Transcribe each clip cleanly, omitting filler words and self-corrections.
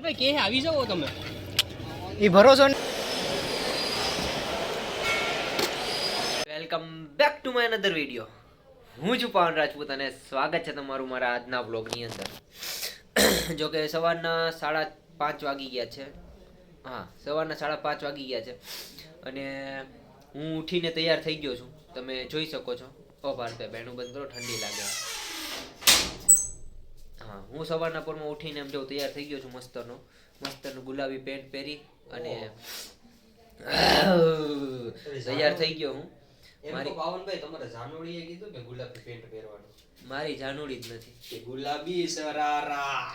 ભાઈ કે આવી જાઓ તમે એ ભરોસો welcome back to my another video. હું છું પવન રાજપૂત અને સ્વાગત છે તમારું મારા આજના બ્લોગની અંદર. જો કે સવારના 5:30 વાગી ગયા છે. હા, સવારના 5:30 વાગી ગયા છે અને હું ઉઠીને તૈયાર થઈ ગયો છું. તમે જોઈ શકો છો. ઓ ભારતે બેનું બંધ કરો, ઠંડી લાગે. હા, હું સવારના પોરમાં ઉઠીને એમ જો તૈયાર થઈ ગયો છું. મસ્તનું ગુલાબી પેન્ટ પહેરી અને તૈયાર થઈ ગયો હું. મારી પાવનભાઈ તમારે જાનુડીએ કીધું કે ગુલાબી પેન્ટ પહેરવાનું. મારી જાનુડી જ નથી કે ગુલાબી સરારા.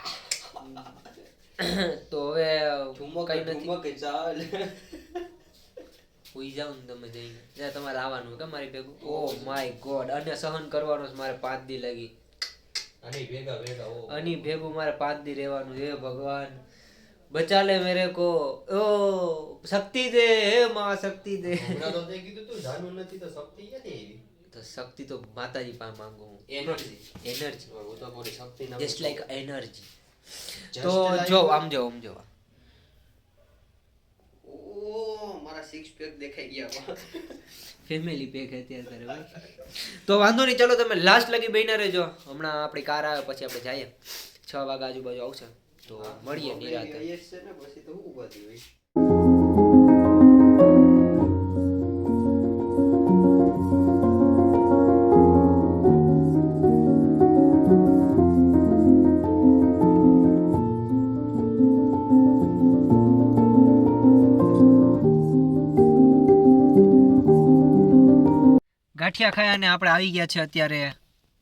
તો હવે કઈ નથી ચાલ. ઉઈ જાવ ને તમે જઈને જ્યાં તમારે આવવાનું કે મારી ભેગું. ઓ માય ગોડ, અને સહન કરવાનું છે મારે 5 દી લાગી. અને ભેગા અને ભેગું મારે 5 દી રહેવાનું. હે ભગવાન બચા લે મેરે કો. ઓ શક્તિ દે, હે માં શક્તિ દે. હમણાં તો તે કીધું તું જાનુ નથી તો શક્તિ ક્યાંથી આવી? તો શક્તિ તો માતાજી પાસે માંગુ હું. એનર્જી. હું તો પૂરી શક્તિ ના જસ્ટ લાઈક એનર્જી. તો જો આમ જો ઓ મારા 6 પેક દેખાઈ ગયા. ફેમિલી પેક અત્યારે કરે. તો વાંધો નહીં, ચલો તમે લાસ્ટ લગી બહીને રહેજો. હમણાં આપણી કાર આવે પછી આપણે જઈએ. 6 વાગ્યા આજુબાજુ આવશે તો મળીએ નિરાંતે. પછી તો હું ઉભાતી હોય. ગાંઠિયા ખાયા ને આપણે આવી ગયા છે અત્યારે.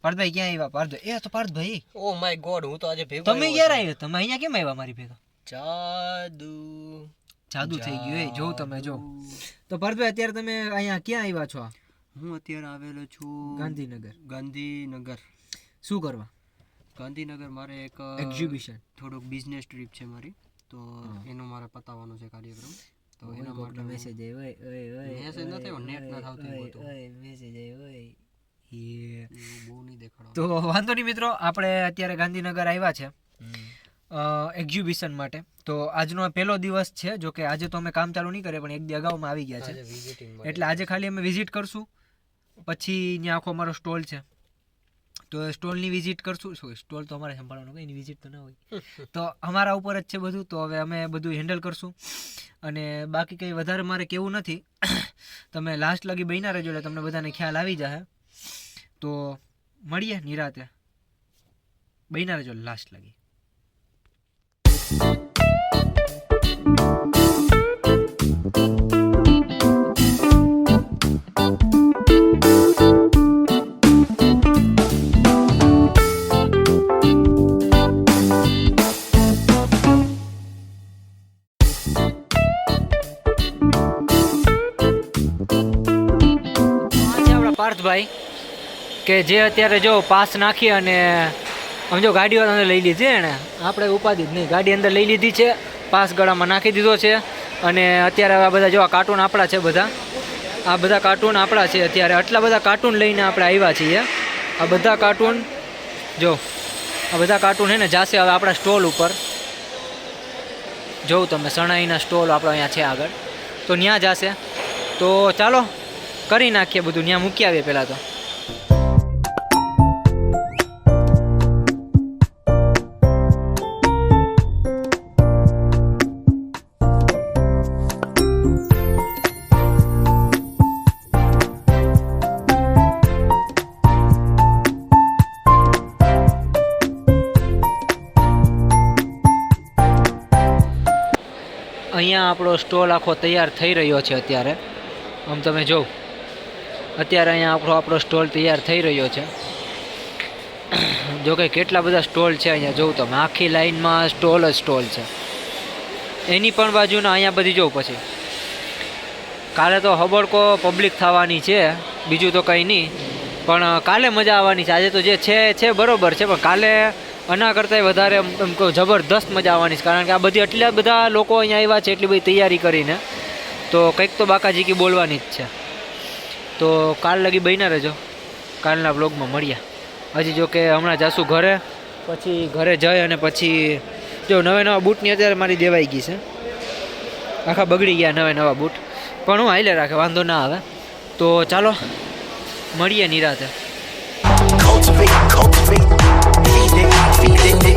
પાર્થભાઈ ક્યાં આવ્યા? પાર્થભાઈ એ તો પાર્થભાઈ, ઓ માય ગોડ, હું તો આજે ભેગો તમે ક્યારે આવ્યા? તમે અહીંયા કેમ આવ્યા મારી ભેગા? જાદુ થઈ ગયું. એ જોઉં તમે જો. તો પાર્થભાઈ અત્યારે તમે અહીંયા ક્યાં આવ્યા છો? હું અત્યારે આવેલો છું ગાંધીનગર. ગાંધીનગર. શું કરવા? ગાંધીનગર મારે એક એક્ઝિબિશન, થોડોક બિઝનેસ ટ્રીપ છે મારી, તો એનો મારે પતાવવાનો છે કાર્યક્રમ. તો એના માટે મેસેજ આવ્યો. મેસેજ ન થયો, નેટ ન થતું હતું. મેસેજ આવ્યો. બહુ નહીં દેખાડો. તો વાંધો નહીં મિત્રો, આપણે અત્યારે ગાંધીનગર આવ્યા છે એક્ઝિબિશન માટે. તો આજનો પહેલો દિવસ છે. જો કે આજે તો અમે કામ ચાલુ નહીં કરીએ, પણ એક દી અગાઉમાં આવી ગયા છે. એટલે આજે ખાલી અમે વિઝિટ કરશું, પછી ત્યાં આખો અમારો સ્ટોલ છે તો સ્ટોલની વિઝિટ કરશું. સ્ટોલ તો અમારે સંભાળવાનો, કંઈ એની વિઝિટ તો ના હોય. તો અમારા ઉપર જ છે બધું, તો હવે અમે બધું હેન્ડલ કરશું. અને બાકી કંઈ વધારે મારે કેવું નથી. તમે લાસ્ટ લગી બન્યા રહેજો એટલે તમને બધાને ખ્યાલ આવી જશે. તો મળીએ નિરાતે. બન્યા રહેજો લાસ્ટ લગી. પાર્થભાઈ કે જે અત્યારે જો પાસ નાખી અને આમ જો ગાડીઓ અંદર લઈ લીધી એણે, આપણે ઉપાધિ જ નહીં. ગાડી અંદર લઈ લીધી છે, પાસ ગળામાં નાખી દીધો છે. અને અત્યારે આ બધા જો આ કાર્ટૂન આપણા છે, આ બધા કાર્ટૂન આપણા છે. અત્યારે આટલા બધા કાર્ટૂન લઈને આપણે આવ્યા છીએ. આ બધા કાર્ટૂન જો, આ બધા કાર્ટૂન છે ને જાશે હવે આપણા સ્ટોલ ઉપર. જોઉં તમે શણાઈના સ્ટોલ આપણો અહીંયા છે આગળ, તો ત્યાં જાશે. તો ચાલો કરી નાખીએ બધું, ત્યાં મૂકી આવીએ પહેલાં તો. અહીંયા આપણો સ્ટોલ આખો તૈયાર થઈ રહ્યો છે અત્યારે. આમ તમે જો, અત્યારે અહીંયા આપણો સ્ટોલ તૈયાર થઈ રહ્યો છે. જો કે કેટલા બધા સ્ટોલ છે અહીંયા જોઉં તમે, આખી લાઈનમાં સ્ટોલ જ સ્ટોલ છે. એની પણ બાજુના અહીંયા બધી જોઉં. પછી કાલે તો હબડકો પબ્લિક થવાની છે, બીજું તો કંઈ નહીં. પણ કાલે મજા આવવાની છે. આજે તો જે છે બરોબર છે, પણ કાલે આના કરતાં વધારે એમ કહું જબરદસ્ત મજા આવવાની છે. કારણ કે આ બધી એટલા બધા લોકો અહીંયા આવ્યા છે, એટલી બધી તૈયારી કરીને, તો કંઈક તો બાકાજીકી બોલવાની જ છે. તો કાલ લગી બન્યા રહેજો, કાલના વ્લોગમાં મળ્યા. હજી જો કે હમણાં જાશું ઘરે, પછી ઘરે જઈ અને પછી જો નવા બૂટની અત્યારે મારી દેવાઈ ગઈ છે, આખા બગડી ગયા નવા બૂટ, પણ હું હાઈલે રાખે, વાંધો ના આવે. તો ચાલો મળીએ નિરાતે. Cultivate, feed it,